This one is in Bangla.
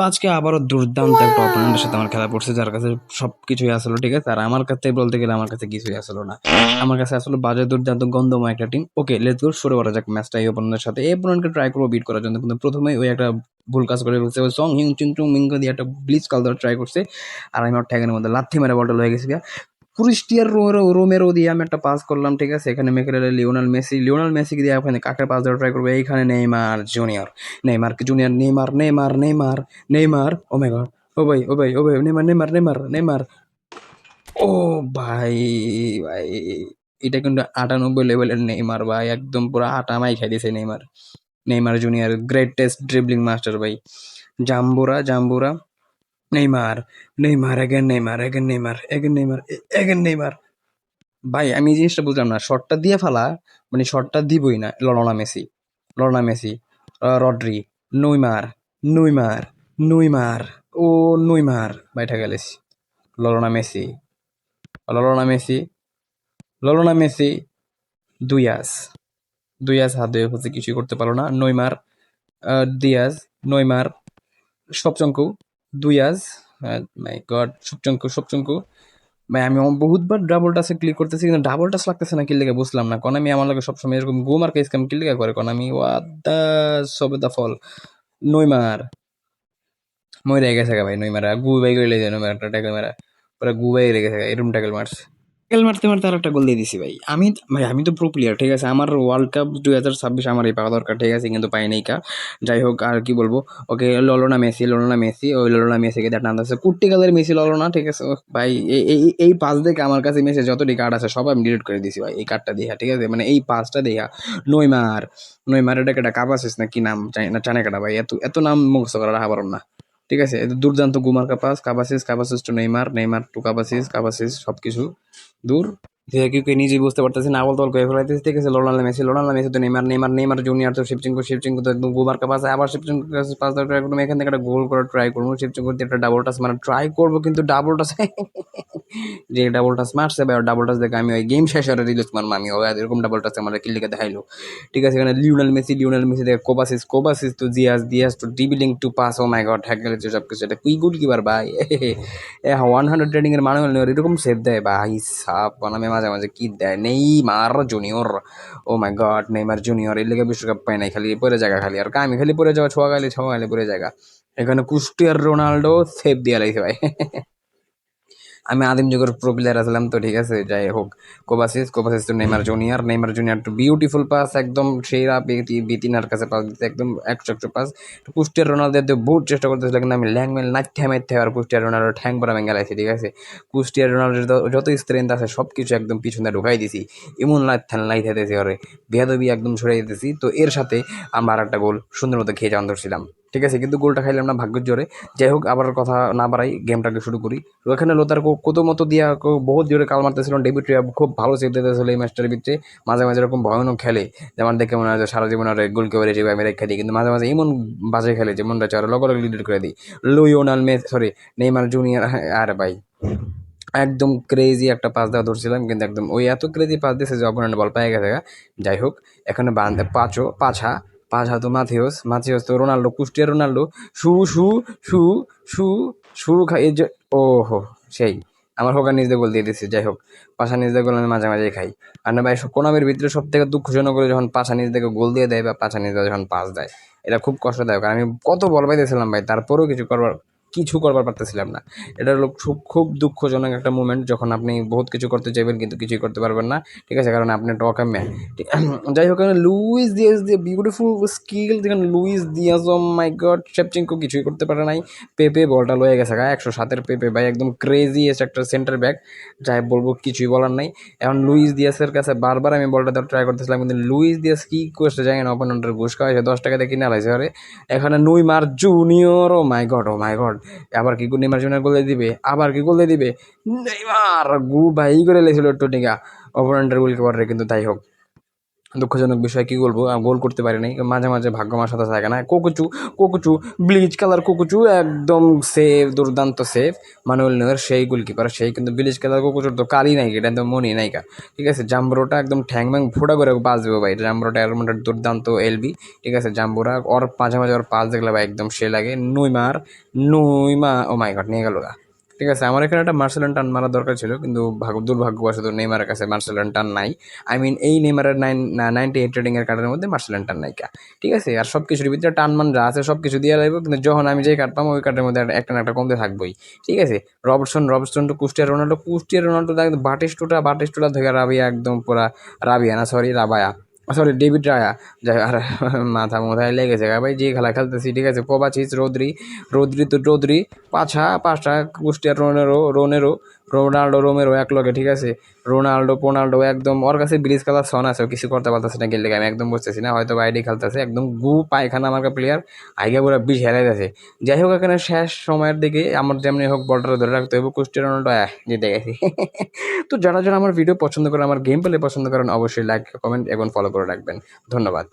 তো আজকে আবারও দুর্দান্ত একটা অপোনেন্টের সাথে আমার খেলা পড়ছে, যার কাছে সবকিছুই আসলো, ঠিক আছে। আর আমার কাছে বলতে গেলে আমার কাছে কিছুই আসলো না। আমার কাছে আসলে বাজে দুর্দান্ত গন্ধময় একটা টিম। ওকে, লেটস গো, শুরু করা যাক ম্যাচটা এই অপোনেন্টের সাথে। এই অপোনেন্টকে ট্রাই করবো বিট করার জন্য, কিন্তু প্রথমেই ওই একটা ভুল কাজ করে ফেলছে। ওই সং হিং চিং চুং মিঙ্গো দিয়ে একটা ব্লিচ কাল দেওয়ার ট্রাই করছে, আর আমি ওর ট্যাগের মধ্যে লাথি মেরে বলটা লয়ে গেছি। ক্রিস্টিয়ার রোমেরো দিয়ে আমি একটা পাস করলাম, ঠিক আছে। এখানে মেকেলে লিওনাল মেসি দিয়ে ওখানে কাকে পাস দেওয়ার ট্রাই করবো, এইখানে Neymar junior, Neymar, O my god, ও ভাই নেইমার। ও ভাই, ভাই, এটা কিন্তু 98 লেভেলের নেইমার ভাই, একদম পুরো আটা মাই খাই দিছে Neymar. Neymar junior greatest dribbling master ভাই। জাম্বুরা, নেইমার, নেইমার। ভাই আমি এই জিনিসটা বুঝলাম না, শটটা দিয়ে ফেলা, মানে শটটা দিবই না। লরনা মেসি, রড্রি, নুইমার, নুইমার, নুইমার, ও নুইমার, বাইঠা গেলিস। Lorna Messi, Lorna Messi, Lorna Messi, দুইয়াস, দুইয়াস হাত ধুয়ে হচ্ছে কিছুই করতে পারলো না। নইমার, দিয়াজ, নইমার, সবচঙ্কু, দুইয়াজ, মাই গড, সবচঙ্কু। ভাই আমি বহুতবার ডাবল টাচে ক্লিক করতেছি, কিন্তু ডাবল টাচ লাগতেছে না, কি লেগে বুঝলাম না। কারণ আমি আমার লাগে সবসময় এরকম গোমার্কা স্ক্যাম কি লেগে করে, কারণ আমি ওয়াট দা সবে দা ফল। নইমার মরে গেছে গা ভাই, নইমার গু বাই করে লেগে নইমার একটা ট্যাকেল মারা, পুরো গু বাই লেগেছে, এরকম ট্যাকেল মারছে। ট্যাকেল মারতে মারতে আর একটা গোল দিয়ে দিছি ভাই। আমি তো প্রো প্লেয়ার, ঠিক আছে। আমার ওয়ার্ল্ড কাপ 2026 আমার এই পাওয়া দরকার, ঠিক আছে, কিন্তু পাই নাই কা। যাই হোক, আর কি বলবো। ওকে, ললোনা মেসি, ওই ললোনা মেসিকে দেখা টানতেছে কুট্টি কালের মেসি ললোনা, ঠিক আছে। ওহ, ভাই এই পাস দেখে আমার কাছে মেসি যতটি কার্ড আছে সব আমি ডিলিট করে দিছি ভাই, এই কার্ডটা দেখা, ঠিক আছে, মানে এই পাসটা দেখা। নইমার, এটা কেটা কাবাসিস না কি নাম জানি না, জানে কাটা ভাই, এত এত নাম মুখস্থ করা রাখা পারো না, ঠিক আছে। এটা দুর্দান্ত গুমার কাপাস, কাবাসিস টু নেইমার টু কাবাসিস সবকিছু দূর। যে কেউ নিজেই বুঝতে পারতেছি না, আবল তবল করে ফেলাইতেছি, ঠিক আছে। লোনাল মেসি তো নেইমার জুনিয়র তো শিবচিঙ্কু তো একদম গোবার কাপাস, আবার শিবচিঙ্কু পাস দেওয়ার ট্রাই করবো, এখান থেকে একটা গোল করার ট্রাই করবো, শিবচিঙ্কু দিয়ে একটা ডাবল টাচ মানে ট্রাই করবো, কিন্তু ডাবল টাচ যে ডাবল টাচ মারছে ভাই, ডাবল টাচ দেখে আমি ওই গেম শেষ হয়ে রিলিজ মারলাম আমি, এরকম ডাবল টাচ আমার কিল্লিকে দেখাইলো, ঠিক আছে। এখানে লিওনেল মেসি দেখে Cubarsi to Diaz to dribbling to pass, oh my god, হ্যাক গেলে সবকিছু। এটা কুই গুড কিবার ভাই, 100 রেটিং এর মানুষ এরকম সেভ দেয় ভাই সাপ, বানামে মাঝে মাঝে কি দেয়। Neymar junior, O my god, Neymar junior এর লেগে বিশ্বকাপ পায় নাই, খালি পরে জায়গা, খালি আর আমি খালি পরে যাওয়া, ছোয়া গালি পরে জায়গা। এখানে কুস্টিয়ার রোনাল্ডো সেভ দিয়ে লাইছে ভাই। আমি আদিম যুগের প্রো প্লেয়ার আসলাম তো, ঠিক আছে। যাই হোক, Cubarsi to Neymar junior to beautiful pass, একদম সেরা বিতিনার কাছে পাস দিতে, একদম একশো পাস। কুস্টিয়ার রোনালদো দিয়ে বহুত চেষ্টা করতেছিল, কিন্তু আমি ল্যাংমেল নাইতে মাইতে আর কুস্টিয়ার রোনালদো ঠ্যাং পরা ভেঙে গেলাইছি, ঠিক আছে। কুস্টিয়ার রোনালদোর যত স্ট্রেংথ আছে সব কিছু একদম পিছনে ঢুকাই দিছি, এমন লাইতে দিয়েছি ওরে, বেয়াদবি একদম ছড়াই দিতেছি। তো এর সাথে আমরা আর একটা গোল সুন্দর মতো খেয়ে যাওয়ান ধরছিলাম, ঠিক আছে, কিন্তু গোলটা খাইলাম না ভাগ্যের জোরে। যাই হোক, আবার কথা না বাড়াই, গেমটাকে শুরু করি। তো এখানে লোতার কত মতো দিয়া বহুত জোরে কাল মারতেছিল, ডেভিড রিয়া খুব ভালো সেভ দিতেছিল এই ম্যাচটার ভিতরে। মাঝে মাঝে এরকম ভয়ানক খেলে, যেমন দেখে মনে হয় যে সারা জীবন আর গোল কিপার হিসেবে আমি রেখে দিই, কিন্তু মাঝে মাঝে এমন বাজে খেলে যে মনটা চার লগে লগে লিড করে দিই। নেইমার জুনিয়র, আর ভাই একদম ক্রেজি একটা পাস দেওয়া ধরছিলাম, কিন্তু একদম ওই এত ক্রেজি পাস দিয়েছে যে অপোনেন্ট বল পেয়ে গেছে গা। যাই হোক, এখানে বান্ধে পাঁচা তো মাথিওস তো রোনাল্ডো, কুষ্টিয়া রোনাল্ডো, শু শু শু শু শু খাই যে, ও হো, সেই আমার হোকার নিজে গোল দিয়ে দিচ্ছে। যাই হোক, পাশা নিজে গোল আমি মাঝে মাঝে খাই। আর না ভাই, কোনামের ভিতরে সব থেকে দুঃখজনক করে যখন পাশা নিজে থেকে গোল দিয়ে দেয় বা পাশা নিজে যখন পাস দেয়, এটা খুব কষ্টদায়ক। আর আমি কত বল পাইতেছিলাম ভাই, তারপরেও কিছু করবার পারতেছিলাম না। এটা হলো খুব খুব দুঃখজনক একটা মুমেন্ট, যখন আপনি বহুত কিছু করতে চাইবেন কিন্তু কিছুই করতে পারবেন না, ঠিক আছে, কারণ আপনি একটা অকাম্য। যাই হোক, লুইস দিয়াজ দিয়ে বিউটিফুল স্কিল, যেখানে Luis Diaz, O my god, শেপচেঙ্কো কিছুই করতে পারে নাই। পেপে বলটা লয়ে গেছে গা, 107-এর পেপে ভাই, একদম ক্রেজি একটা সেন্টার ব্যাক। যাই বলবো, কিছুই বলার নাই। এখন লুইস দিয়াসের কাছে বারবার আমি বলটা দেওয়ার ট্রাই করতেছিলাম, কিন্তু লুইস দিয়াস কি করছে জানি না, অপোনেন্টের ঘুষ খাওয়াইছে, 10 টাকা দিয়ে কিনে আলাইছে। আরে এখানে Neymar junior, O my god, আবার কি নেইমার জুনিয়র গোল দিয়ে দিবে, নেইমার গু ভাই করে লেছিল একটু টিকা অপোনেন্টের গোলকিপারে, কিন্তু তাই হোক, দুঃখজনক বিষয়, কি বলবো, গোল করতে পারি নাই, মাঝে মাঝে ভাগ্য আমার সাথে থাকে না। কোকোচু, কোকোচু, ব্লিচ কালার কোকোচু একদম সেভ, দুর্দান্ত সেভ, মানুয়েল নয়ের সেই গোলকিপার, সেই কিন্তু ব্লিচ কালার কোকোচুর তো কালি নাই, এটা একদম মনি নাইকা, ঠিক আছে। জাম্বুরোটা একদম ঠ্যাং ব্যাং ফোটা করে পাস দেবো ভাই, জাম্বুরোটা এর মধ্যে দুর্দান্ত এলবি, ঠিক আছে। জাম্বুরা ওর মাঝে মাঝে ওর পাস দেখলে ভাই একদম সে লাগে। নুইমার, ও মাই গড, নিয়ে গেল গা, ঠিক আছে। আমার এখানে একটা মার্সেলান টান মারা দরকার ছিল, কিন্তু দুর্ভাগ্যবশত নেইমারের কাছে মার্সেলান টান নাই। আই মিন এই নেইমারের 98 রেটিং এর কার্ডের মধ্যে মার্সেলান টান নাইকা, ঠিক আছে। আর সব কিছুর ভিতরে টান মান যা আছে সব কিছু দিয়ে লাগবে, কিন্তু যখন আমি যেই কার্ড পাবো ওই কার্ডের মধ্যে একটা না একটা কমতে থাকবোই, ঠিক আছে। রবর্টসন টু কুস্টিয়া রোনাল্ডো বাটিস্টুটা থেকে রাবিয়া, একদম পুরা রাবিয়া না, সরি রাবায়া, সরি ডেভিড রায়া, যাই আর মাথা মোথায় লেগেছে গা ভাই, যে খেলা খেলতেছি, ঠিক আছে। কোভাচিচ, রোদ্রি পাঁচটা কুস্টিয়ার রোনাল্ডো রোমেরো এক লগে, ঠিক আছে। পোনাল্ডো একদম ওর কাছে ব্রিজ খেলার সন আছে, ও কিছু করতে পারতেছে না, গেলে আমি একদম বুঝতেছি না, হয়তো বাইরে খেলতেছে, একদম গু পায়খানা আমার প্লেয়ার, আইগা পুরো বিষ হেরাই গেছে। যাই হোক, এখানে শেষ সময়ের দিকে আমার যেমনি হোক বলটা ধরে রাখতে হবে, কুস্টিয়া রোনাল্ডো জিতে গেছি। তো যারা যারা আমার ভিডিও পছন্দ করেন, আমার গেম প্লে পছন্দ করেন, অবশ্যই লাইক, কমেন্ট এবং ফলো করে রাখবেন। ধন্যবাদ।